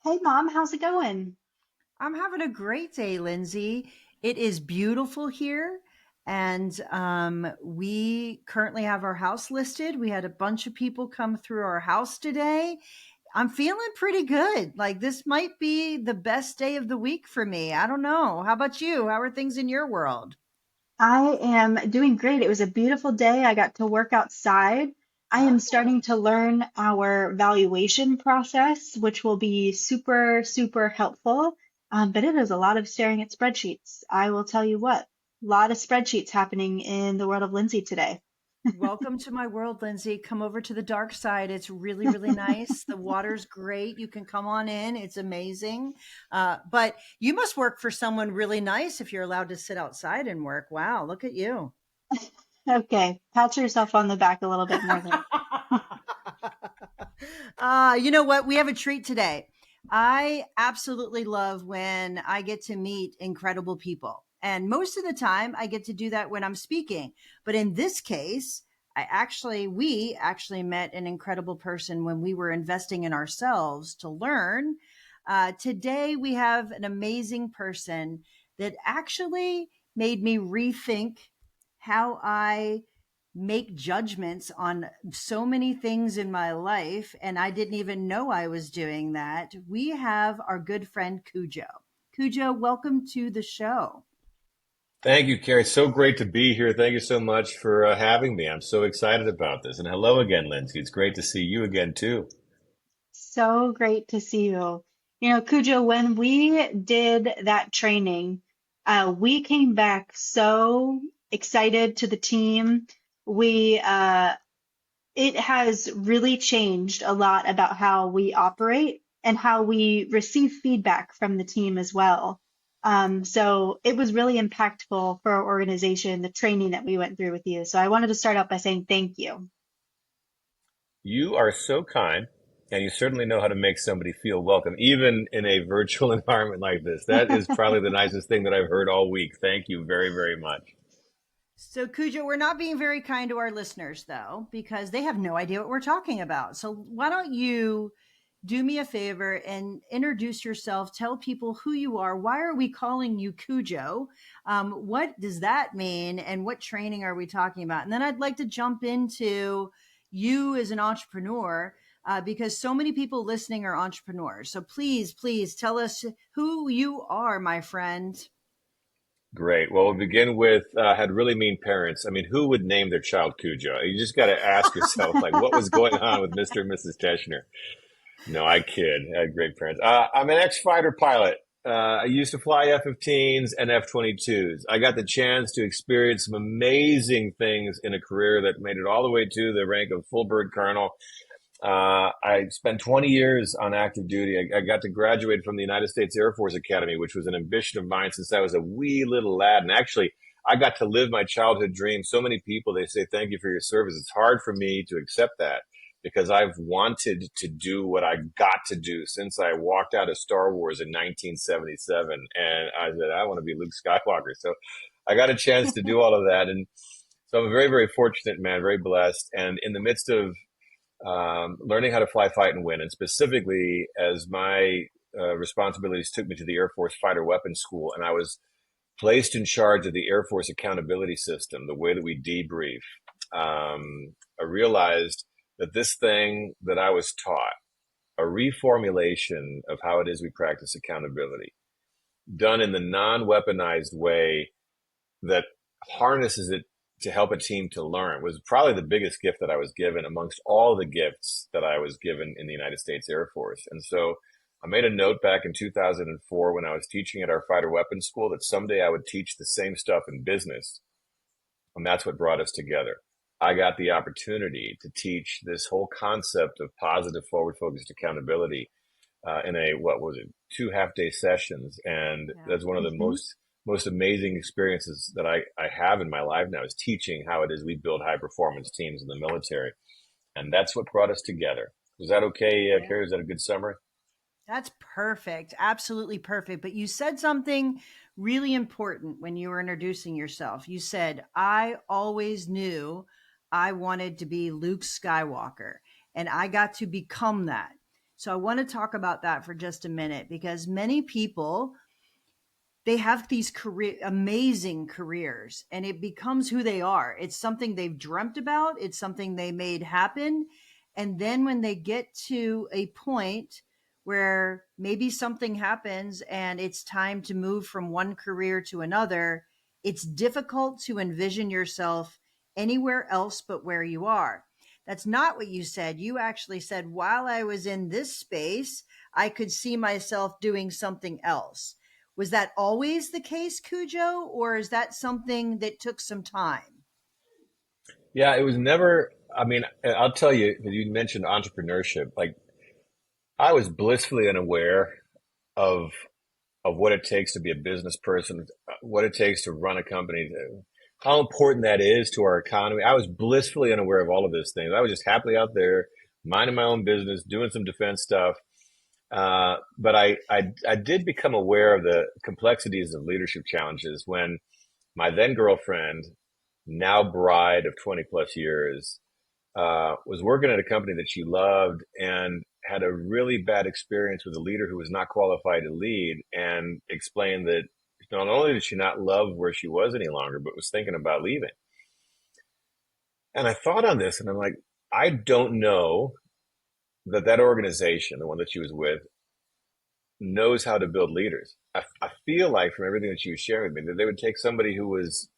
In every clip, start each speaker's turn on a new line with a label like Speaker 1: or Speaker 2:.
Speaker 1: Hey mom, how's it going?
Speaker 2: I'm having a great day, Lindsay. It is beautiful here. And we currently have our house listed. We had a bunch of people come through our house today. I'm feeling pretty good. Like this might be the best day of the week for me. I don't know. How about you? How are things in your world?
Speaker 1: I am doing great. It was a beautiful day. I got to work outside. I am starting to learn our valuation process, which will be super, super helpful. But it is a lot of staring at spreadsheets. I will tell you what, a lot of spreadsheets happening in the world of Lindsay today.
Speaker 2: Welcome to my world, Lindsay. Come over to the dark side. It's really, really nice. The water's great. You can come on in. It's amazing. But you must work for someone really nice if you're allowed to sit outside and work. Wow, look at you.
Speaker 1: Okay, pat yourself on the back a little bit more there.
Speaker 2: You know what? We have a treat today. I absolutely love when I get to meet incredible people. And most of the time, I get to do that when I'm speaking. But in this case, we actually met an incredible person when we were investing in ourselves to learn. Today, we have an amazing person that actually made me rethink how I make judgments on so many things in my life, and I didn't even know I was doing that. We have our good friend Cujo. Cujo, welcome to the show.
Speaker 3: Thank you, Carrie. It's so great to be here. Thank you so much for having me. I'm so excited about this. And hello again, Lindsay. It's great to see you again, too.
Speaker 1: So great to see you. You know, Cujo, when we did that training, we came back so excited to the team. It has really changed a lot about how we operate and how we receive feedback from the team as well. So it was really impactful for our organization, the training that we went through with you. So I wanted to start out by saying thank you.
Speaker 3: You are so kind, and you certainly know how to make somebody feel welcome, even in a virtual environment like this. That is probably the nicest thing that I've heard all week. Thank you very, very much.
Speaker 2: So, Cujo, we're not being very kind to our listeners, though, because they have no idea what we're talking about. So, why don't you do me a favor and introduce yourself? Tell people who you are. Why are we calling you Cujo? What does that mean? And what training are we talking about? And then I'd like to jump into you as an entrepreneur. Because so many people listening are entrepreneurs. So please, please tell us who you are, my friend.
Speaker 3: Great. Well, we'll begin with had really mean parents. I mean, who would name their child Cujo? You just got to ask yourself, like, what was going on with Mr. and Mrs. Teschner? No, I kid. I had great parents. I'm an ex-fighter pilot. I used to fly F-15s and F-22s. I got the chance to experience some amazing things in a career that made it all the way to the rank of full bird colonel. I spent 20 years on active duty. I got to graduate from the United States Air Force Academy, which was an ambition of mine since I was a wee little lad. And actually, I got to live my childhood dream. So many people, they say, thank you for your service. It's hard for me to accept that because I've wanted to do what I got to do since I walked out of Star Wars in 1977. And I said, I want to be Luke Skywalker. So I got a chance to do all of that. And so I'm a very, very fortunate man, very blessed. And in the midst of learning how to fly, fight, and win. And specifically, as my responsibilities took me to the Air Force Fighter Weapons School, and I was placed in charge of the Air Force accountability system, the way that we debrief, I realized that this thing that I was taught, a reformulation of how it is we practice accountability, done in the non weaponized way that harnesses it to help a team to learn was probably the biggest gift that I was given amongst all the gifts that I was given in the United States Air Force. And so I made a note back in 2004 when I was teaching at our fighter weapons school that someday I would teach the same stuff in business. And that's what brought us together. I got the opportunity to teach this whole concept of positive forward focused accountability in a what was it 2 half-day sessions, and
Speaker 2: Yeah.
Speaker 3: that's one of the
Speaker 1: Hmm.
Speaker 3: most amazing experiences that I have in my life now is teaching how it is we build high performance teams in the military, and that's what brought us together. Is that okay,
Speaker 2: Yeah.
Speaker 3: Carrie? Is that a good summary?
Speaker 2: That's perfect. Absolutely perfect. But you said something really important when you were introducing yourself. You said, I always knew I wanted to be Luke Skywalker, and I got to become that. So I want to talk about that for just a minute because many people, they have these amazing careers, and it becomes who they are. It's something they've dreamt about. It's something they made happen. And then when they get to a point where maybe something happens and it's time to move from one career to another, it's difficult to envision yourself anywhere else but where you are. That's not what you said. You actually said, while I was in this space, I could see myself doing something else. Was that always the case, Cujo, or is that something that took some time?
Speaker 3: Yeah, it was never, I mean, I'll tell you, 'cause you mentioned entrepreneurship. Like, I was blissfully unaware of what it takes to be a business person, what it takes to run a company, how important that is to our economy. I was blissfully unaware of all of those things. I was just happily out there minding my own business, doing some defense stuff. But I did become aware of the complexities of leadership challenges when my then girlfriend, now bride of 20 plus years, was working at a company that she loved and had a really bad experience with a leader who was not qualified to lead, and explained that not only did she not love where she was any longer, but was thinking about leaving. And I thought on this and I'm like, I don't know that that organization, the one that she was with, knows how to build leaders. I feel like from everything that she was sharing with me, that they would take somebody who was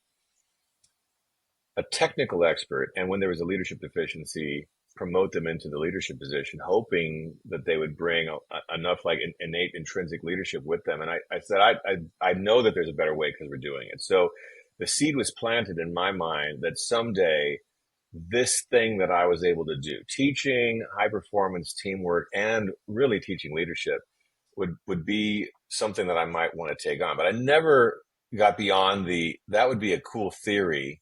Speaker 3: a technical expert, and when there was a leadership deficiency, promote them into the leadership position, hoping that they would bring enough like innate intrinsic leadership with them. And I said, I know that there's a better way because we're doing it. So the seed was planted in my mind that someday this thing that I was able to do, teaching high performance teamwork and really teaching leadership, would be something that I might want to take on. But I never got beyond that would be a cool theory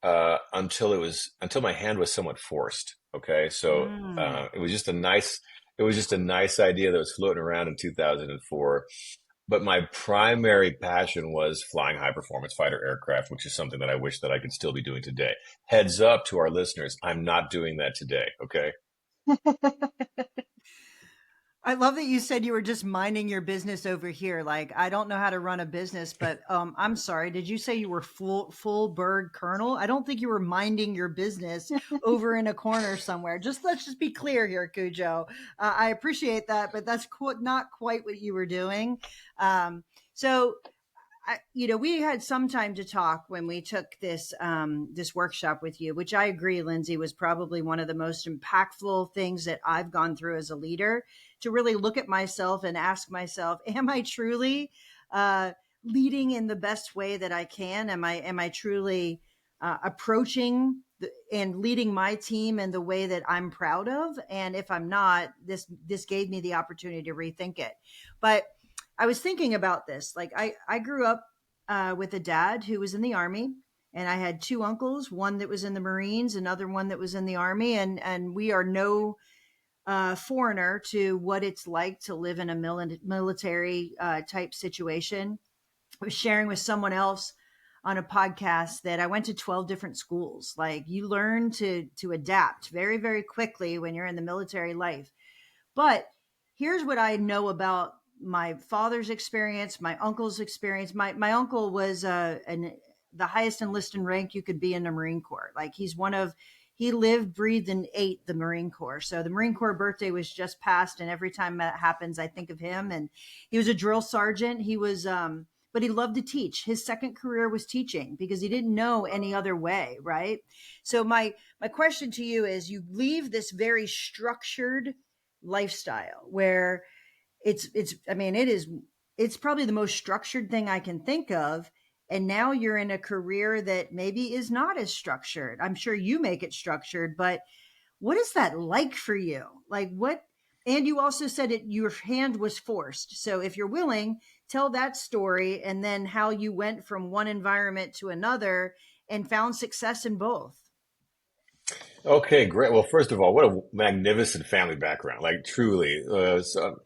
Speaker 3: until my hand was somewhat forced. Okay, so
Speaker 2: Mm.
Speaker 3: it was just a nice idea that was floating around in 2004. But my primary passion was flying high performance fighter aircraft, which is something that I wish that I could still be doing today. Heads up to our listeners, I'm not doing that today. Okay.
Speaker 2: I love that you said you were just minding your business over here. Like, I don't know how to run a business, but I'm sorry. Did you say you were full bird colonel? I don't think you were minding your business over in a corner somewhere. Let's just be clear here, Cujo. I appreciate that, but that's not quite what you were doing. So we had some time to talk when we took this workshop with you, which I agree, Lindsay, was probably one of the most impactful things that I've gone through as a leader, to really look at myself and ask myself, am I truly leading in the best way that I can? Am I truly approaching and leading my team in the way that I'm proud of? And if I'm not, this gave me the opportunity to rethink it. But I was thinking about this. Like, I grew up with a dad who was in the Army, and I had two uncles, one that was in the Marines, another one that was in the Army, and we are no foreigner to what it's like to live in a military type situation. I was sharing with someone else on a podcast that I went to 12 different schools. Like, you learn to adapt very, very quickly when you're in the military life. But here's what I know about my father's experience, my uncle's experience. My uncle was the highest enlisted rank you could be in the Marine Corps. Like, he lived, breathed, and ate the Marine Corps. So the Marine Corps birthday was just passed, and every time that happens, I think of him. And he was a drill sergeant. But he loved to teach. His second career was teaching because he didn't know any other way, right? So my question to you is: you leave this very structured lifestyle where it's probably the most structured thing I can think of, and now you're in a career that maybe is not as structured. I'm sure you make it structured, but what is that like for you? Like, what? And you also said your hand was forced. So if you're willing, tell that story, and then how you went from one environment to another and found success in both.
Speaker 3: Okay, great. Well, first of all, what a magnificent family background. Like, truly.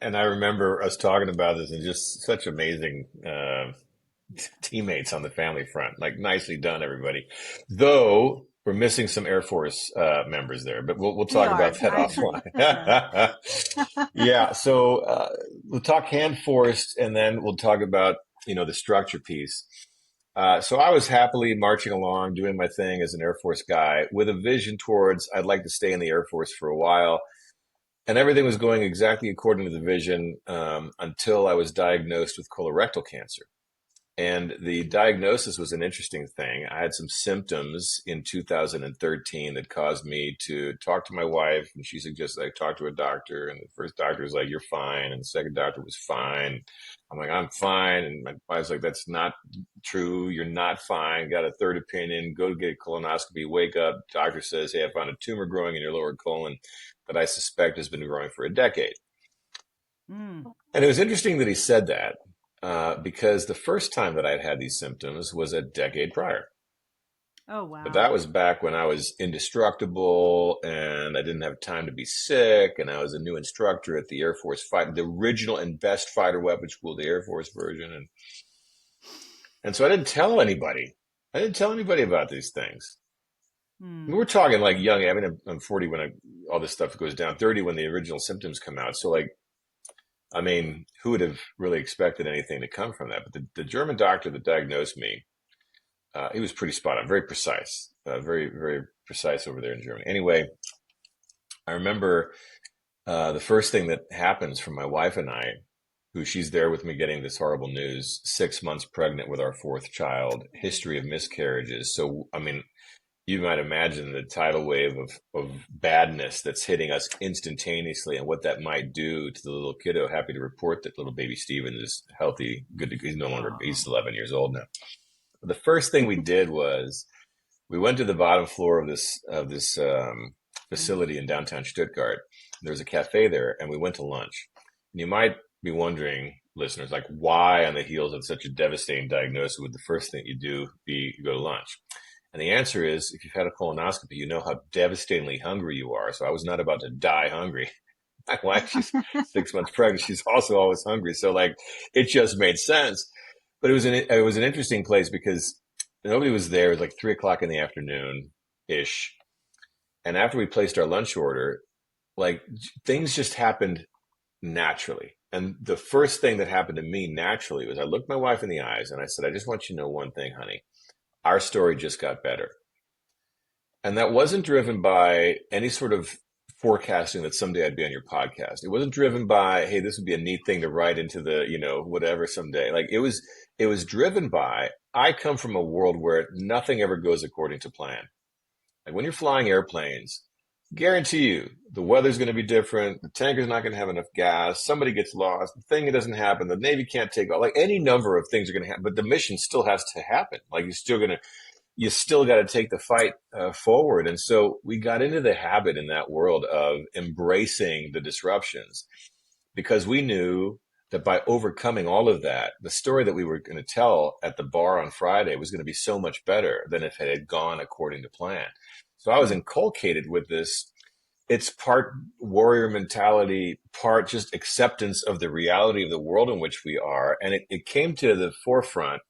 Speaker 3: And I remember us talking about this, and just such amazing teammates on the family front. Like, nicely done, everybody. Though we're missing some Air Force members there, but we'll
Speaker 2: We
Speaker 3: talk
Speaker 2: are.
Speaker 3: about that
Speaker 2: I agree. Yeah.
Speaker 3: offline. Yeah, so we'll talk hand forced, and then we'll talk about the structure piece. So I was happily marching along, doing my thing as an Air Force guy, with a vision towards I'd like to stay in the Air Force for a while, and everything was going exactly according to the vision until I was diagnosed with colorectal cancer. And the diagnosis was an interesting thing. I had some symptoms in 2013 that caused me to talk to my wife, and she suggested I talk to a doctor. And the first doctor was like, "You're fine," and the second doctor was fine. I'm like, "I'm fine," and my wife's like, "That's not true. You're not fine. Got a third opinion. Go to get a colonoscopy. Wake up. Doctor says, hey, I found a tumor growing in your lower colon that I suspect has been growing for a decade."
Speaker 2: Mm.
Speaker 3: And it was interesting that he said that because the first time that I'd had these symptoms was a decade prior.
Speaker 2: Oh,
Speaker 3: But
Speaker 2: wow.
Speaker 3: that was back when I was indestructible and I didn't have time to be sick. And I was a new instructor at the Air Force fight, the original and best fighter weapon school, the Air Force version. And so I didn't tell anybody. I didn't tell anybody about these things.
Speaker 2: Mm.
Speaker 3: We're talking like young. I mean, I'm 40 when all this stuff goes down, 30 when the original symptoms come out. So like, I mean, who would have really expected anything to come from that? But the German doctor that diagnosed me, he was pretty spot on, very precise, very, very precise over there in Germany. Anyway, I remember the first thing that happens from my wife and I, who she's there with me getting this horrible news, 6 months pregnant with our fourth child, history of miscarriages. So, I mean, you might imagine the tidal wave of badness that's hitting us instantaneously and what that might do to the little kiddo. Happy to report that little baby Steven is healthy, good to, he's no longer,
Speaker 2: Oh.
Speaker 3: he's 11 years old now. But the first thing we did was we went to the bottom floor of this facility in downtown Stuttgart. There's a cafe there, and we went to lunch. And you might be wondering, listeners, like why on the heels of such a devastating diagnosis would the first thing you do be go to lunch? And the answer is, if you've had a colonoscopy, you know how devastatingly hungry you are. So I was not about to die hungry. My wife, she's 6 months pregnant. She's also always hungry. So like, it just made sense. But it was an interesting place because nobody was there. It was like 3 o'clock in the afternoon ish. And after we placed our lunch order, like things just happened naturally. And the first thing that happened to me naturally was I looked my wife in the eyes and I said, I just want you to know one thing, honey. Our story just got better. And that wasn't driven by any sort of forecasting that someday I'd be on your podcast. It wasn't driven by, hey, this would be a neat thing to write into the, whatever someday. Like it was driven by, I come from a world where nothing ever goes according to plan. Like when you're flying airplanes, guarantee you the weather's going to be different. The tanker's not going to have enough gas. Somebody gets lost. The thing doesn't happen. The Navy can't take off. Like any number of things are going to happen, but the mission still has to happen. Like you still got to take the fight forward. And so we got into the habit in that world of embracing the disruptions because we knew that by overcoming all of that, the story that we were going to tell at the bar on Friday was going to be so much better than if it had gone according to plan. So I was inculcated with this. It's part warrior mentality, part just acceptance of the reality of the world in which we are. And it came to the forefront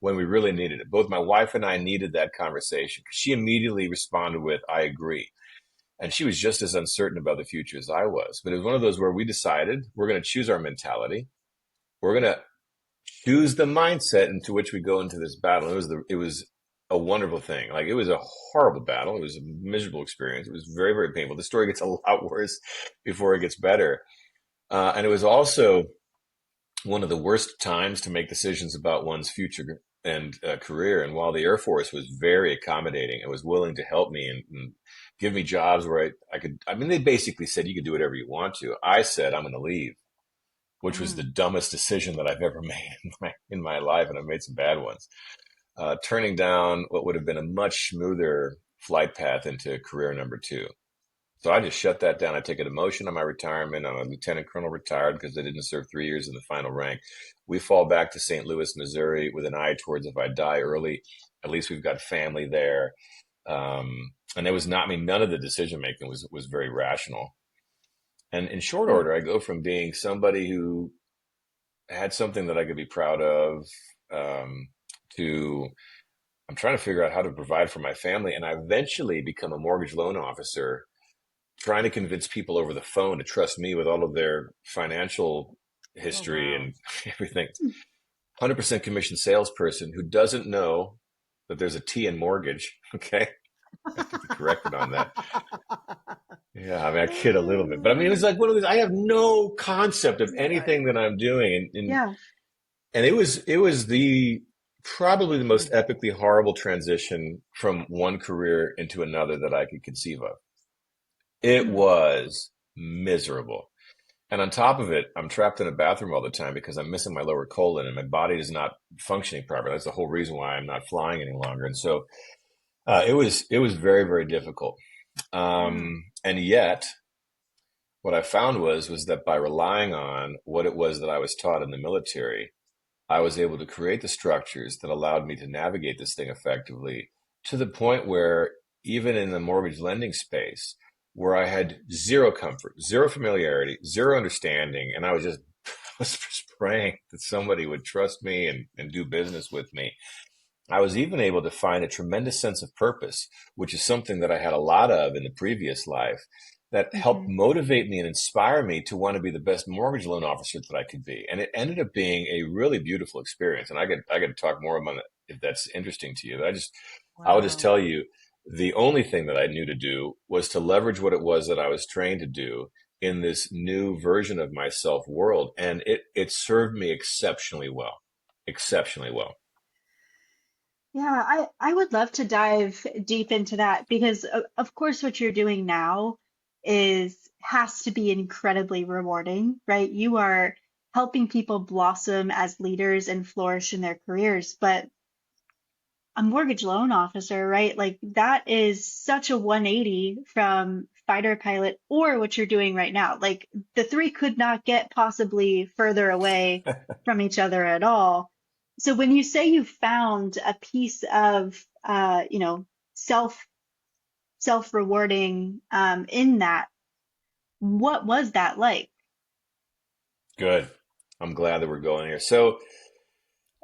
Speaker 3: when we really needed it. Both my wife and I needed that conversation because she immediately responded with, I agree. And she was just as uncertain about the future as I was. But it was one of those where we decided we're going to choose our mentality. We're going to choose the mindset into which we go into this battle. It was a wonderful thing. Like it was a horrible battle. It was a miserable experience. It was very, very painful. The story gets a lot worse before it gets better. And it was also one of the worst times to make decisions about one's future and career. And while the Air Force was very accommodating and was willing to help me and give me jobs where I could, I mean, they basically said, you can do whatever you want to. I said, I'm going to leave, which was
Speaker 2: Mm.
Speaker 3: the dumbest decision that I've ever made in my life. And I've made some bad ones. Turning down what would have been a much smoother flight path into career number two. So I just shut that down. I take a demotion on my retirement. I'm a lieutenant colonel retired because I didn't serve 3 years in the final rank. We fall back to St. Louis, Missouri with an eye towards if I die early, at least we've got family there. And it was not, I mean, none of the decision making was very rational. And in short
Speaker 2: Mm.
Speaker 3: order, I go from being somebody who had something that I could be proud of, to I'm trying to figure out how to provide for my family. And I eventually become a mortgage loan officer, trying to convince people over the phone to trust me with all of their financial
Speaker 2: Oh,
Speaker 3: history
Speaker 2: wow.
Speaker 3: and everything. 100% commission salesperson who doesn't know that there's a T in mortgage. Okay. I have to be corrected on that. Yeah, I mean, I kid a little bit, but I mean, it was like one of those. I have no concept of
Speaker 2: Right.
Speaker 3: anything that I'm doing, and
Speaker 1: Yeah.
Speaker 3: and it was the probably the most epically horrible transition from one career into another that I could conceive of. It
Speaker 1: Mm.
Speaker 3: was miserable, and on top of it, I'm trapped in a bathroom all the time because I'm missing my lower colon, and my body is not functioning properly. That's the whole reason why I'm not flying any longer, and so it was very very difficult.
Speaker 2: Yeah.
Speaker 3: And yet what I found was that by relying on what it was that I was taught in the military, I was able to create the structures that allowed me to navigate this thing effectively to the point where even in the mortgage lending space, where I had zero comfort, zero familiarity, zero understanding, and I was just I was just praying that somebody would trust me and do business with me. I was even able to find a tremendous sense of purpose, which is something that I had a lot of in the previous life, that helped
Speaker 1: Hmm.
Speaker 3: motivate me and inspire me to want to be the best mortgage loan officer that I could be. And it ended up being a really beautiful experience. And I get to talk more about it if that's interesting to you. But I would just
Speaker 2: Wow.
Speaker 3: tell you the only thing that I knew to do was to leverage what it was that I was trained to do in this new version of myself world. And it served me exceptionally well. Exceptionally well.
Speaker 1: Yeah, I would love to dive deep into that because of course what you're doing now is has to be incredibly rewarding, right? You are helping people blossom as leaders and flourish in their careers, but a mortgage loan officer, right? Like that is such a 180 from fighter pilot or what you're doing right now. Like the three could not get possibly further away from each other at all. So when you say you found a piece of, self self rewarding in that, what was that like?
Speaker 3: Good. I'm glad that we're going here. So,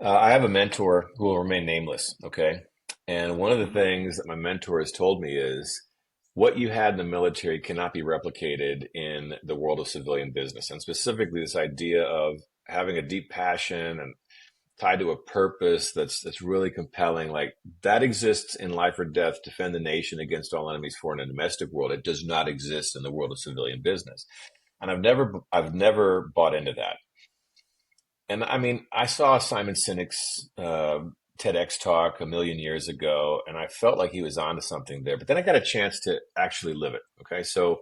Speaker 3: I have a mentor who will remain nameless, okay? And one of the
Speaker 2: Mhm.
Speaker 3: things that my mentor has told me is what you had in the military cannot be replicated in the world of civilian business. And specifically, this idea of having a deep passion and tied to a purpose that's really compelling, like that exists in life or death, defend the nation against all enemies, foreign and domestic world. It does not exist in the world of civilian business. And I've never bought into that. And I mean, I saw Simon Sinek's TEDx talk a million years ago, and I felt like he was onto something there. But then I got a chance to actually live it. Okay, so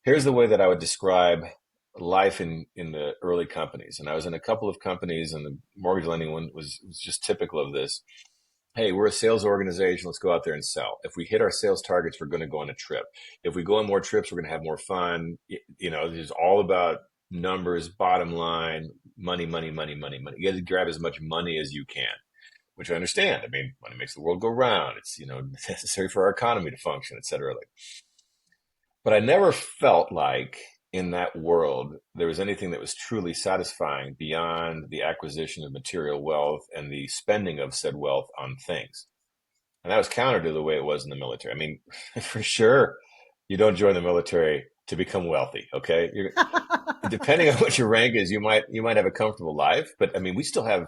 Speaker 3: here's the way that I would describe life in the early companies. And I was in a couple of companies, and the mortgage lending one was just typical of this. Hey, we're a sales organization. Let's go out there and sell. If we hit our sales targets, we're going to go on a trip. If we go on more trips, we're going to have more fun. It's all about numbers, bottom line, money, money, money, money, money. You got to grab as much money as you can, which I understand. I mean, money makes the world go round. It's, necessary for our economy to function, et cetera. But I never felt like in that world there was anything that was truly satisfying beyond the acquisition of material wealth and the spending of said wealth on things. And that was counter to the way it was in the military. I mean, for sure, you don't join the military to become wealthy. Okay, depending on what your rank is, you might have a comfortable life. But I mean, we still have. I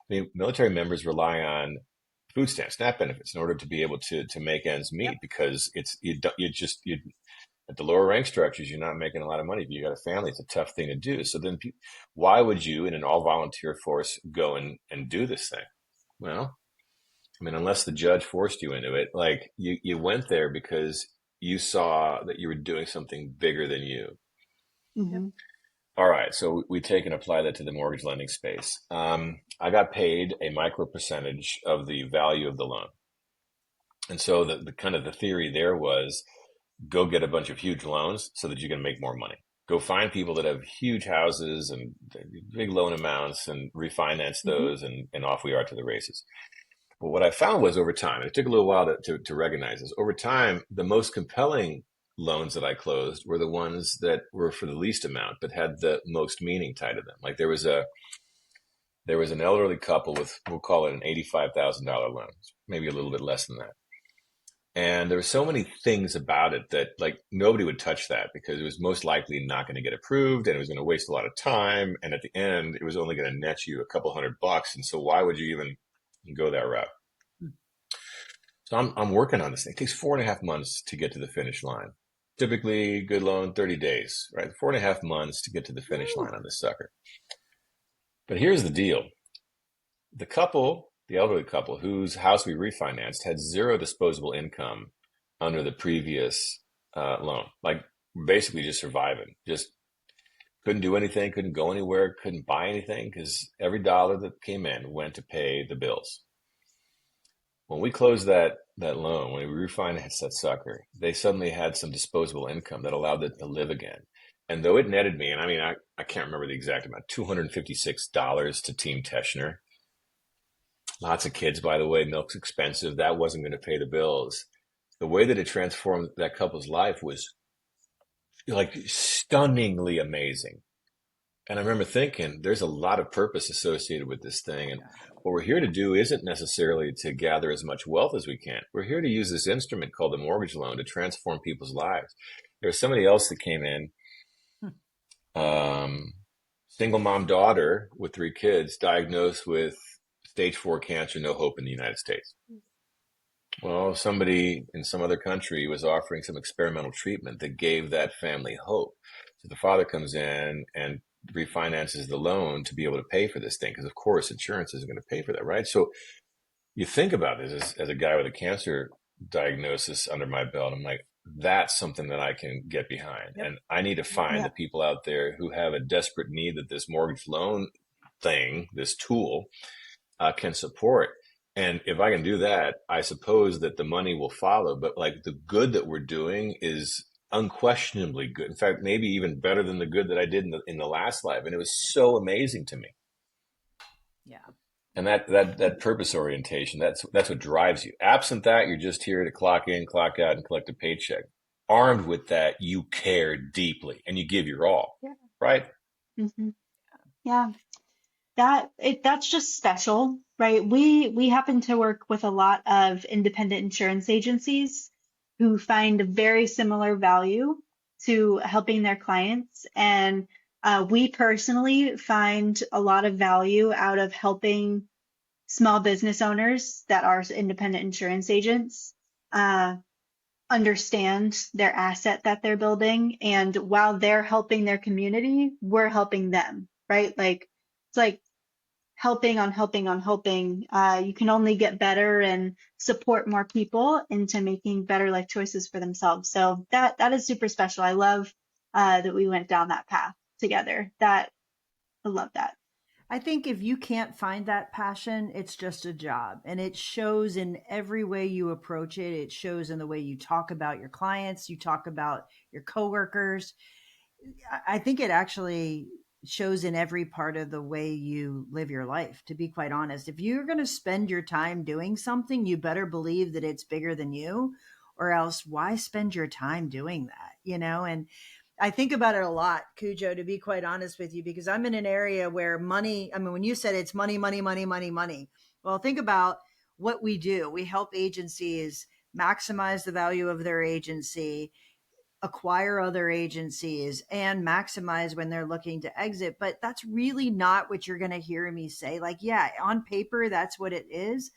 Speaker 3: mean, military members rely on food stamps, SNAP benefits in order to be able to make ends
Speaker 2: Yep.
Speaker 3: meet because it's you at the lower rank structures, you're not making a lot of money. If you got a family, it's a tough thing to do. So then, why would you, in an all volunteer force, go and do this thing? Well, I mean, unless the judge forced you into it, like you went there because you saw that you were doing something bigger than you.
Speaker 2: Yep.
Speaker 1: Hmm.
Speaker 3: All right, so we take and apply that to the mortgage lending space. I got paid a micro percentage of the value of the loan, and so the kind of the theory there was go get a bunch of huge loans so that you can make more money. Go find people that have huge houses and big loan amounts and refinance
Speaker 1: Hmm.
Speaker 3: those, and off we are to the races. But what I found was over time, and it took a little while to recognize this, over time, the most compelling loans that I closed were the ones that were for the least amount, but had the most meaning tied to them. Like there was an elderly couple with, we'll call it an $85,000 loan, maybe a little bit less than that. And there were so many things about it that like nobody would touch that because it was most likely not going to get approved and it was going to waste a lot of time. And at the end, it was only going to net you a couple $100. And so why would you even go that route? So I'm working on this thing. It takes 4.5 months to get to the finish line. Typically, good loan, 30 days, right? 4.5 months to get to the finish line on this sucker. But here's the deal. The couple, the elderly couple whose house we refinanced had zero disposable income under the previous loan. Like basically just surviving. Just couldn't do anything, couldn't go anywhere, couldn't buy anything because every dollar that came in went to pay the bills. When we closed that loan, when we refinanced that sucker, they suddenly had some disposable income that allowed them to live again. And though it netted me, and I mean, I can't remember the exact amount, $256 to Team Teschner. Lots of kids, by the way, milk's expensive. That wasn't going to pay the bills. The way that it transformed that couple's life was like stunningly amazing. And I remember thinking, there's a lot of purpose associated with this thing. And what we're here to do isn't necessarily to gather as much wealth as we can. We're here to use this instrument called the mortgage loan to transform people's lives. There was somebody else that came in, single mom daughter with 3 kids, diagnosed with stage 4 cancer, no hope in the United States. Well, somebody in some other country was offering some experimental treatment that gave that family hope. So the father comes in and refinances the loan to be able to pay for this thing because of course insurance isn't going to pay for that, right? So you think about this as a guy with a cancer diagnosis under my belt. I'm like, that's something that I can get behind. Yep. And I need to find the people out there who have a desperate need that this mortgage loan thing, this tool, can support. And if I can do that, I suppose that the money will follow. But like the good that we're doing is unquestionably good. In fact, maybe even better than the good that I did in the last life. And it was so amazing to me.
Speaker 2: Yeah.
Speaker 3: And that purpose orientation, that's what drives you. Absent that, you're just here to clock in, clock out, and collect a paycheck. Armed with that, you care deeply and you give your all, right?
Speaker 1: Mm-hmm. Yeah. That's just special, right? We happen to work with a lot of independent insurance agencies who find very similar value to helping their clients. And we personally find a lot of value out of helping small business owners that are independent insurance agents understand their asset that they're building. And while they're helping their community, we're helping them, right? Like it's like helping on helping on helping. You can only get better and support more people into making better life choices for themselves. So that is super special. I love that we went down that path together. I love that.
Speaker 2: I think if you can't find that passion, it's just a job. And it shows in every way you approach it. It shows in the way you talk about your clients, you talk about your coworkers. I think it actually shows in every part of the way you live your life, to be quite honest. If you're going to spend your time doing something, you better believe that it's bigger than you, or else why spend your time doing that, And I think about it a lot, Cujo, to be quite honest with you, because I'm in an area where money, when you said it's money, money, money, money, money. Well, think about what we do. We help agencies maximize the value of their agency, acquire other agencies, and maximize when they're looking to exit. But that's really not what you're going to hear me say. Like, yeah, on paper, that's what it is.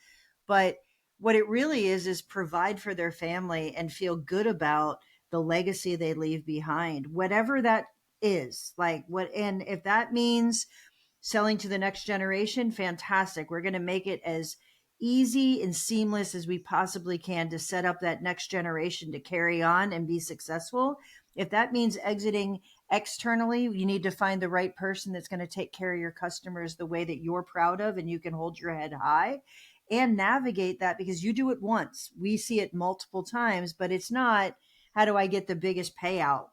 Speaker 2: But what it really is provide for their family and feel good about the legacy they leave behind, whatever that is. And if that means selling to the next generation, fantastic. We're going to make it as easy and seamless as we possibly can to set up that next generation to carry on and be successful. If that means exiting externally, you need to find the right person that's going to take care of your customers the way that you're proud of and you can hold your head high and navigate that, because you do it once. We see it multiple times, but it's not, how do I get the biggest payout?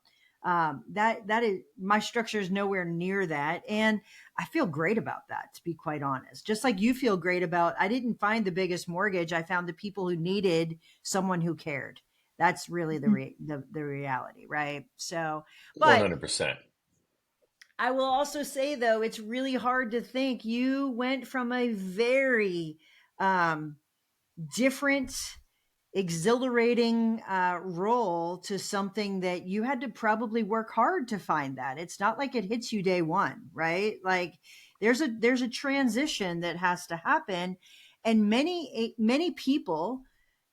Speaker 2: That is, my structure is nowhere near that. And I feel great about that, to be quite honest. Just like you feel great about, I didn't find the biggest mortgage. I found the people who needed someone who cared. That's really the reality, right? So, but
Speaker 3: 100%.
Speaker 2: I will also say, though, it's really hard to think you went from a very um, different, exhilarating role to something that you had to probably work hard to find that. It's not like it hits you day one, right? Like there's a transition that has to happen, and many people,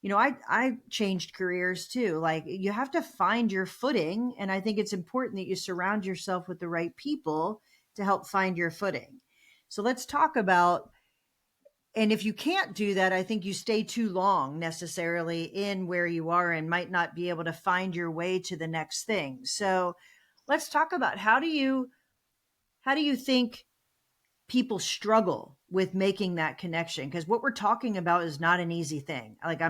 Speaker 2: I changed careers too. Like you have to find your footing, and I think it's important that you surround yourself with the right people to help find your footing. So let's talk about, and if you can't do that, I think you stay too long necessarily in where you are and might not be able to find your way to the next thing. So let's talk about, how do you think people struggle with making that connection? Because what we're talking about is not an easy thing. Like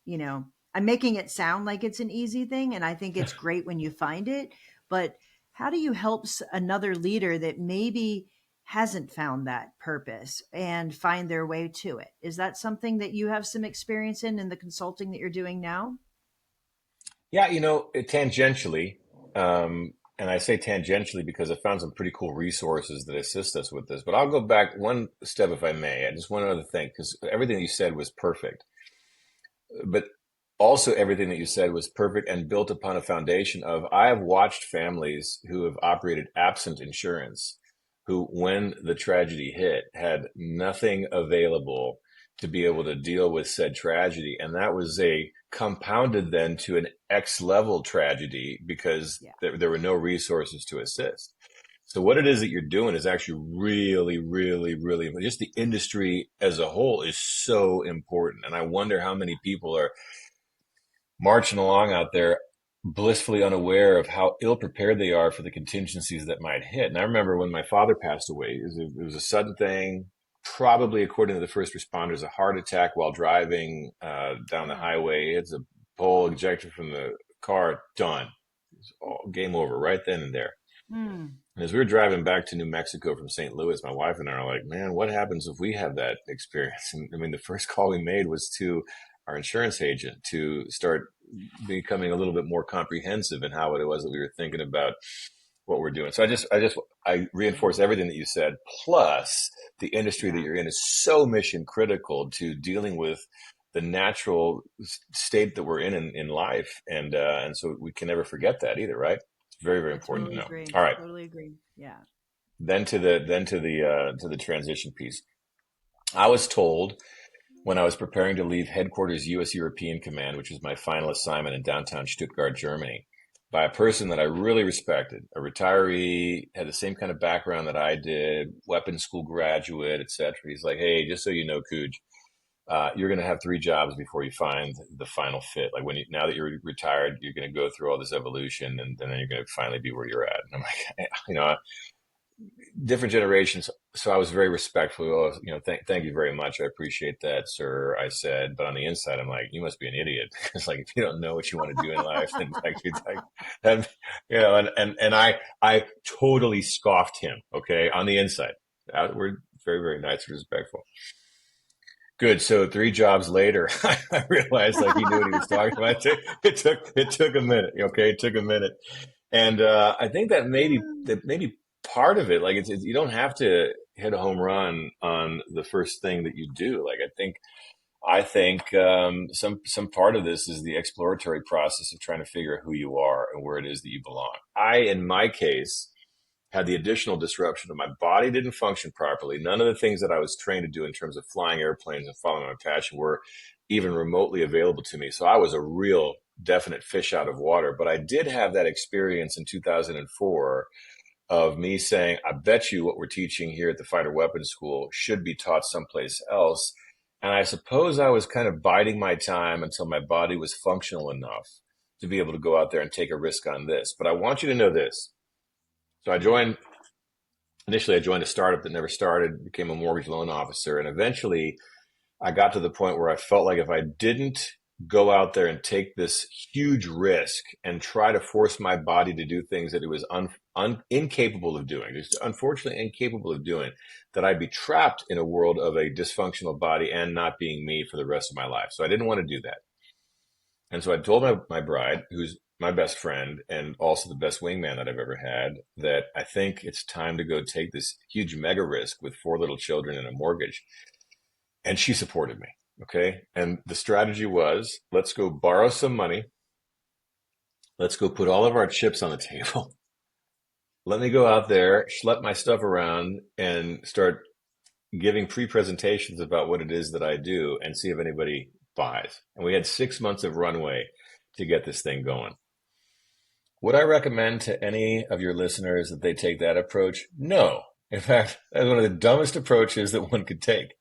Speaker 2: you know, I'm making it sound like it's an easy thing, and I think it's great when you find it. But how do you help another leader that maybe hasn't found that purpose and find their way to it? Is that something that you have some experience in the consulting that you're doing now?
Speaker 3: Yeah, tangentially, and I say tangentially because I found some pretty cool resources that assist us with this. But I'll go back one step, if I may. I just one other thing, because everything you said was perfect. But also everything that you said was perfect and built upon a foundation of I have watched families who have operated absent insurance, who, when the tragedy hit, had nothing available to be able to deal with said tragedy. And that was a compounded then to an X level tragedy because
Speaker 2: Yeah,
Speaker 3: there were no resources to assist. So what it is that you're doing is actually really, really, really, just the industry as a whole is so important. And I wonder how many people are marching along out there blissfully unaware of how ill prepared they are for the contingencies that might hit. And I remember when my father passed away, it was a sudden thing, probably according to the first responders, a heart attack while driving down the
Speaker 2: yeah.
Speaker 3: highway. It's a pole ejected from the car, done. It's all game over right then and there.
Speaker 2: Mm.
Speaker 3: And as we were driving back to New Mexico from St. Louis, my wife and I are like, man, what happens if we have that experience? And I mean, the first call we made was to our insurance agent to start becoming a little bit more comprehensive in how it was that we were thinking about what we're doing. So I reinforce everything that you said. Plus, the industry that
Speaker 2: Yeah,
Speaker 3: you're in is so mission critical to dealing with the natural state that we're in life, and so we can never forget that either, right? It's very, very
Speaker 2: I
Speaker 3: important to
Speaker 2: totally
Speaker 3: know.
Speaker 2: agree.
Speaker 3: All right.
Speaker 2: Totally agree. Yeah.
Speaker 3: Then to the transition piece. I was told when I was preparing to leave headquarters U.S. European Command, which was my final assignment in downtown Stuttgart, Germany, by a person that I really respected, a retiree, had the same kind of background that I did, weapons school graduate, etc. He's like, "Hey, just so you know, Cuj, you're going to have 3 jobs before you find the final fit. Like now that you're retired, you're going to go through all this evolution, and then you're going to finally be where you're at." And I'm like, different generations. So I was very respectful. Oh, thank you very much. I appreciate that, sir. I said, but on the inside, I'm like, you must be an idiot because, like, if you don't know what you want to do in life, then like, it's like, and, and I totally scoffed him. Okay, on the inside, we're very, very nice and respectful. Good. So 3 jobs later, I realized like he knew what he was talking about. It took a minute. Okay, it took a minute, and I think that maybe part of it, like you don't have to hit a home run on the first thing that you do. Like I think some part of this is the exploratory process of trying to figure out who you are and where it is that you belong. In my case, had the additional disruption of my body didn't function properly. None of the things that I was trained to do in terms of flying airplanes and following my passion were even remotely available to me. So I was a real definite fish out of water. But I did have that experience in 2004 of me saying, I bet you what we're teaching here at the Fighter Weapons School should be taught someplace else. And I suppose I was kind of biding my time until my body was functional enough to be able to go out there and take a risk on this. But I want you to know this. So initially I joined a startup that never started, became a mortgage loan officer. And eventually I got to the point where I felt like if I didn't go out there and take this huge risk and try to force my body to do things that it was incapable of doing, just unfortunately incapable of doing, that I'd be trapped in a world of a dysfunctional body and not being me for the rest of my life. So I didn't want to do that. And so I told my bride, who's my best friend and also the best wingman that I've ever had, that I think it's time to go take this huge mega risk with four little children and a mortgage. And she supported me. Okay. And the strategy was, let's go borrow some money. Let's go put all of our chips on the table. Let me go out there, schlep my stuff around and start giving pre-presentations about what it is that I do and see if anybody buys. And we had 6 months of runway to get this thing going. Would I recommend to any of your listeners that they take that approach? No. In fact, that's one of the dumbest approaches that one could take.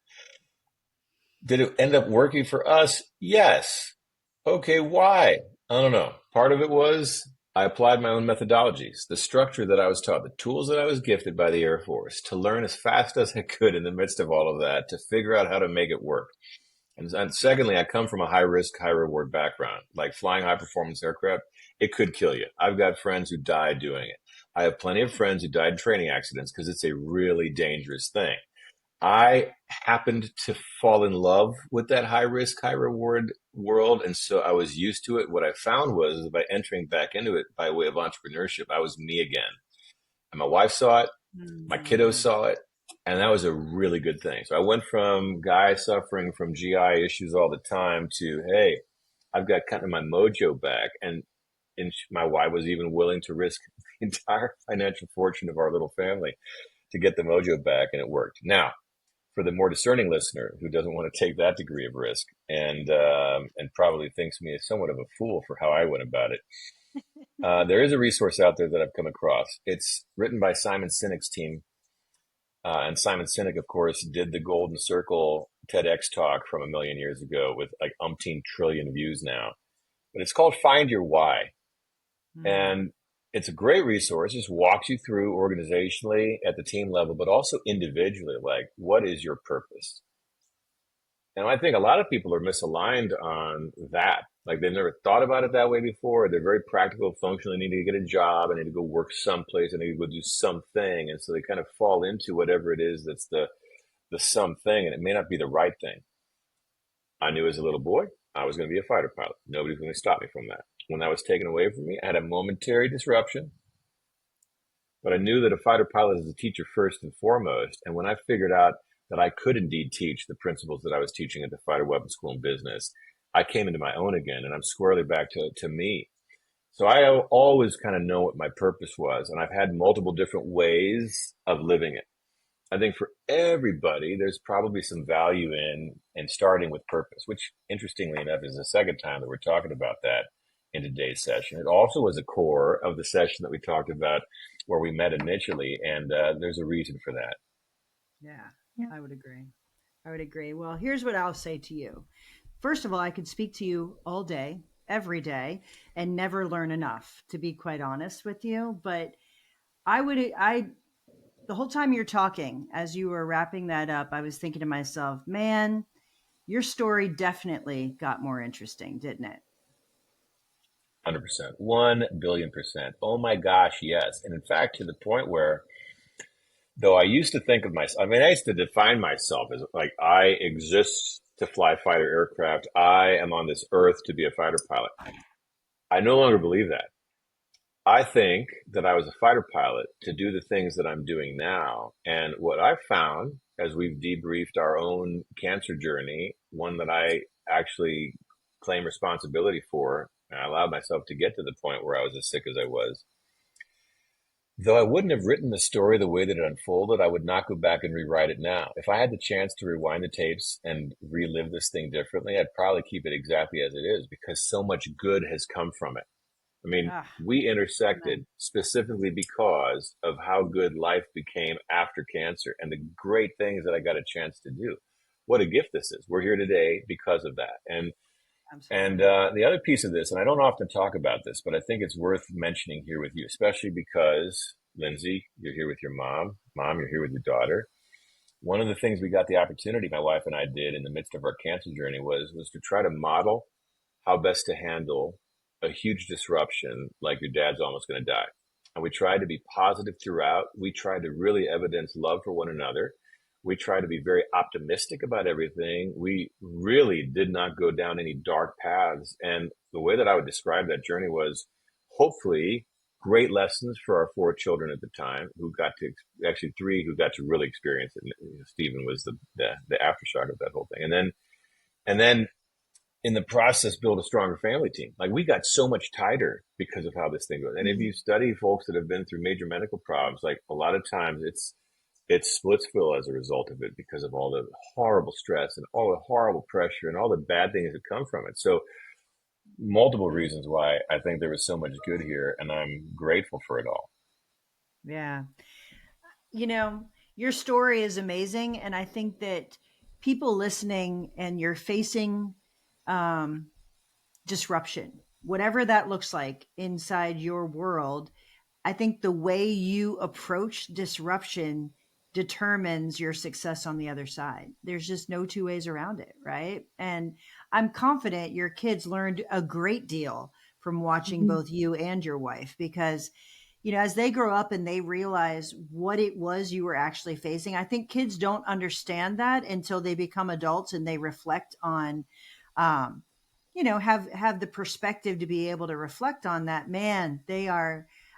Speaker 3: Did it end up working for us? Yes. Okay, why? I don't know. Part of it was I applied my own methodologies, the structure that I was taught, the tools that I was gifted by the Air Force to learn as fast as I could in the midst of all of that to figure out how to make it work. And secondly, I come from a high risk, high reward background, like flying high performance aircraft. It could kill you. I've got friends who died doing it. I have plenty of friends who died in training accidents because it's a really dangerous thing. I happened to fall in love with that high risk, high reward world. And so I was used to it. What I found was by entering back into it by way of entrepreneurship, I was me again. And my wife saw it. My kiddos
Speaker 2: Mm.
Speaker 3: saw it. And that was a really good thing. So I went from guy suffering from GI issues all the time to, hey, I've got kind of my mojo back. And my wife was even willing to risk the entire financial fortune of our little family to get the mojo back. And it worked. Now, for the more discerning listener who doesn't want to take that degree of risk and probably thinks me as somewhat of a fool for how I went about it, there is a resource out there that I've come across. It's written by Simon Sinek's team. And Simon Sinek, of course, did the Golden Circle TEDx talk from a million years ago with like umpteen trillion views now. But it's called Find Your Why.
Speaker 2: Mm.
Speaker 3: And it's a great resource. It just walks you through organizationally at the team level, but also individually, like what is your purpose? And I think a lot of people are misaligned on that. Like they've never thought about it that way before. They're very practical, functional. They need to get a job. I need to go work someplace. I need to go do something. And so they kind of fall into whatever it is that's the something, and it may not be the right thing. I knew as a little boy I was going to be a fighter pilot. Nobody's going to stop me from that. When that was taken away from me, I had a momentary disruption, but I knew that a fighter pilot is a teacher first and foremost. And when I figured out that I could indeed teach the principles that I was teaching at the Fighter Weapons School in business, I came into my own again, and I'm squarely back to me. So I always kind of know what my purpose was, and I've had multiple different ways of living it. I think for everybody, there's probably some value in starting with purpose, which interestingly enough is the second time that we're talking about that in today's session. It also was a core of the session that we talked about where we met initially, and there's a reason for that.
Speaker 2: Yeah,
Speaker 1: Yeah.
Speaker 2: I would agree. I would agree. Well, here's what I'll say to you. First of all, I could speak to you all day, every day, and never learn enough, to be quite honest with you. But the whole time you're talking, as you were wrapping that up, I was thinking to myself, man, your story definitely got more interesting, didn't it?
Speaker 3: 100%, 1 billion%. Oh my gosh, yes. And in fact, to the point where, though I used to think of myself, I mean, I used to define myself as like, I exist to fly fighter aircraft. I am on this earth to be a fighter pilot. I no longer believe that. I think that I was a fighter pilot to do the things that I'm doing now. And what I've found as we've debriefed our own cancer journey, one that I actually claim responsibility for, and I allowed myself to get to the point where I was as sick as I was. Though I wouldn't have written the story the way that it unfolded, I would not go back and rewrite it now. If I had the chance to rewind the tapes and relive this thing differently, I'd probably keep it exactly as it is because so much good has come from it. I mean,
Speaker 2: Ah,
Speaker 3: we
Speaker 2: amen.
Speaker 3: intersected specifically because of how good life became after cancer and the great things that I got a chance to do. What a gift this is. We're here today because of that. And
Speaker 2: Absolutely.
Speaker 3: the other piece of this, and I don't often talk about this, but I think it's worth mentioning here with you, especially because, Lindsay, you're here with your mom. Mom, you're here with your daughter. One of the things we got the opportunity, my wife and I did in the midst of our cancer journey was to try to model how best to handle a huge disruption like your dad's almost going to die. And we tried to be positive throughout. We tried to really evidence love for one another. We tried to be very optimistic about everything. We really did not go down any dark paths. And the way that I would describe that journey was hopefully great lessons for our 4 children at the time who got to, actually 3 who got to really experience it. Stephen was the aftershock of that whole thing. And then in the process, build a stronger family team. Like we got so much tighter because of how this thing goes. And if you study folks that have been through major medical problems, like a lot of times it's splitsville as a result of it because of all the horrible stress and all the horrible pressure and all the bad things that come from it. So multiple reasons why I think there was so much good here, and I'm grateful for it all.
Speaker 2: Yeah. You know, your story is amazing. And I think that people listening and you're facing um, disruption, whatever that looks like inside your world, I think the way you approach disruption determines your success on the other side. There's just no two ways around it, right? And I'm confident your kids learned a great deal from watching
Speaker 1: Mhm.
Speaker 2: both you and your wife because as they grow up and they realize what it was you were actually facing, I think kids don't understand that until they become adults and they reflect on um, have the perspective to be able to reflect on that. Man,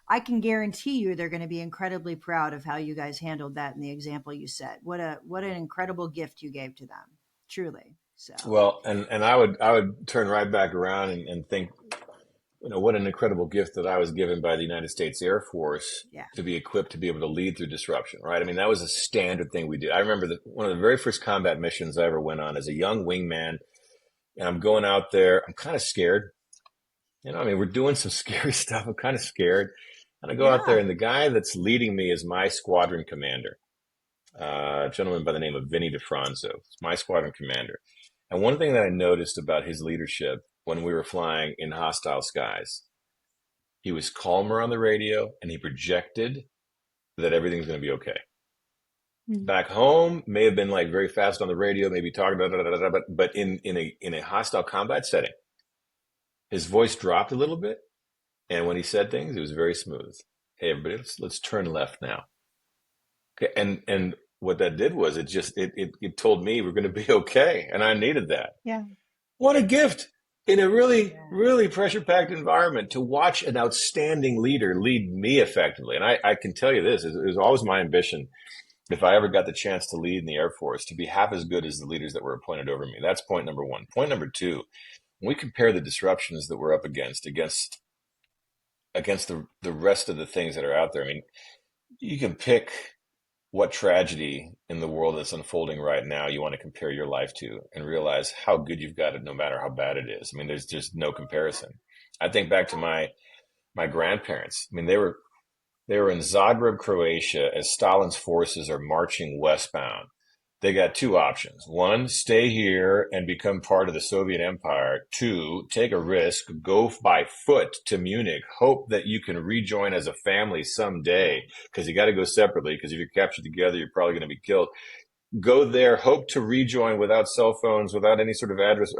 Speaker 2: I can guarantee you they're going to be incredibly proud of how you guys handled that in the example you set. What an incredible gift you gave to them, truly. So
Speaker 3: Well, and I would turn right back around and think, what an incredible gift that I was given by the United States Air Force
Speaker 2: yeah.
Speaker 3: to be equipped to be able to lead through disruption, right? I mean, that was a standard thing we did. I remember that one of the very first combat missions I ever went on as a young wingman, and I'm going out there. I'm kind of scared. I mean, we're doing some scary stuff. I'm kind of scared. And I go out there,
Speaker 2: Yeah.
Speaker 3: and the guy that's leading me is my squadron commander, a gentleman by the name of Vinny DeFranzo. It's my squadron commander. And one thing that I noticed about his leadership when we were flying in hostile skies, he was calmer on the radio and he projected that everything's going to be okay.
Speaker 1: Mhm.
Speaker 3: Back home, may have been like very fast on the radio, maybe talking, but in a hostile combat setting, his voice dropped a little bit. And when he said things, it was very smooth. Hey, everybody, let's turn left now. Okay, and what that did was it told me we're going to be okay, and I needed that.
Speaker 1: Yeah.
Speaker 3: What a gift in a really,
Speaker 2: Yeah.
Speaker 3: really pressure packed environment to watch an outstanding leader lead me effectively. And I can tell you this, it was always my ambition, if I ever got the chance to lead in the Air Force, to be half as good as the leaders that were appointed over me. That's point number one. Point number two, when we compare the disruptions that we're up against the rest of the things that are out there, I mean, you can pick what tragedy in the world that's unfolding right now you want to compare your life to and realize how good you've got it no matter how bad it is. I mean, there's just no comparison. I think back to my grandparents. I mean, they were in Zagreb, Croatia as Stalin's forces are marching westbound. They got 2 options. One, stay here and become part of the Soviet Empire. 2, take a risk, go by foot to Munich, hope that you can rejoin as a family someday, because you got to go separately, because if you're captured together, you're probably going to be killed. Go there, hope to rejoin without cell phones, without any sort of address.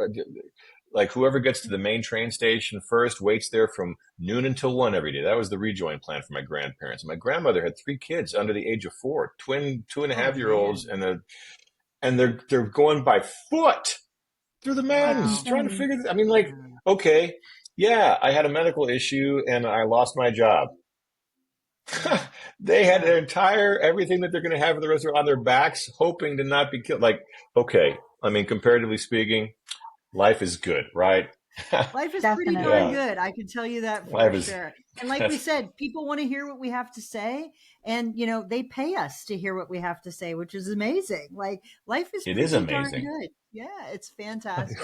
Speaker 3: Like whoever gets to the main train station first waits there from noon until 1 every day. That was the rejoin plan for my grandparents. My grandmother had 3 kids under the age of 4, twin two and a
Speaker 2: Oh
Speaker 3: half year olds,
Speaker 2: man.
Speaker 3: and they're going by foot through the
Speaker 1: That's
Speaker 3: mountains
Speaker 2: Wow.
Speaker 3: trying to
Speaker 1: insane.
Speaker 3: figure I mean, like,
Speaker 2: Wow.
Speaker 3: okay, yeah, I had a medical issue and I lost my job.
Speaker 2: Yeah.
Speaker 3: They had
Speaker 2: Yeah.
Speaker 3: their entire everything that they're going to have for the rest of their on their backs, hoping to not be killed. Like, okay, I mean, comparatively speaking, life is good, right?
Speaker 2: Life is pretty darn
Speaker 3: Yeah,
Speaker 1: Definitely.
Speaker 2: good. I can tell you that for
Speaker 3: life is.
Speaker 2: sure. And like we said, people want to hear what we have to say. And, they pay us to hear what we have to say, which is amazing. Like life is
Speaker 3: It is
Speaker 2: pretty darn
Speaker 3: amazing.
Speaker 2: good. Yeah, it's fantastic.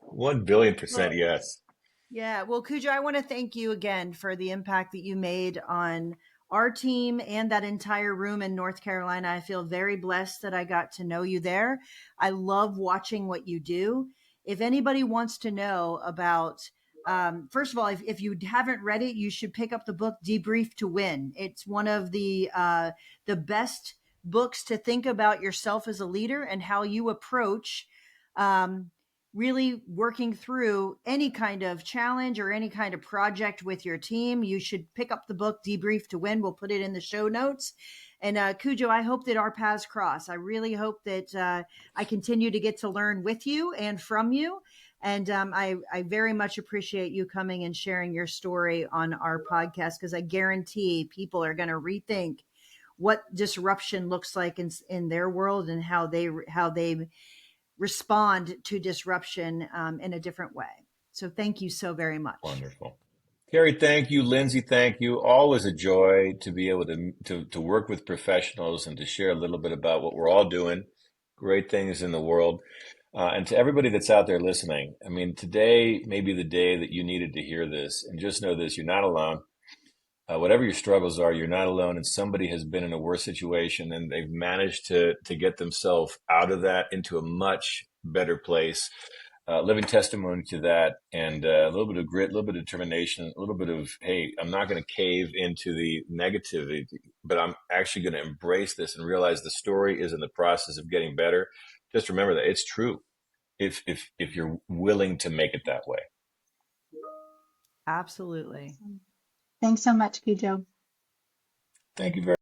Speaker 3: 1 billion%
Speaker 2: Well,
Speaker 3: yes.
Speaker 2: yeah. Well, Cujo, I want to thank you again for the impact that you made on our team and that entire room in North Carolina. I feel very blessed that I got to know you there. I love watching what you do. If anybody wants to know about, first of all, if you haven't read it, you should pick up the book Debrief to Win. It's one of the best books to think about yourself as a leader and how you approach um, really working through any kind of challenge or any kind of project with your team. You should pick up the book Debrief to Win. We'll put it in the show notes. And Cujo, I hope that our paths cross. I really hope that I continue to get to learn with you and from you. And I very much appreciate you coming and sharing your story on our podcast, because I guarantee people are going to rethink what disruption looks like in their world, and how they respond to disruption in a different way. So thank you so very much.
Speaker 3: Wonderful. Carey, thank you. Lindsay, thank you. Always a joy to be able to work with professionals and to share a little bit about what we're all doing, great things in the world. And to everybody that's out there listening, I mean, today may be the day that you needed to hear this. And just know this, you're not alone. Whatever your struggles are, you're not alone. And somebody has been in a worse situation and they've managed to get themselves out of that into a much better place. Living testimony to that, and a little bit of grit, a little bit of determination, a little bit of, hey, I'm not going to cave into the negativity, but I'm actually going to embrace this and realize the story is in the process of getting better. Just remember that it's true if you're willing to make it that way.
Speaker 2: Absolutely.
Speaker 1: Thanks so much, Cujo.
Speaker 3: Thank you very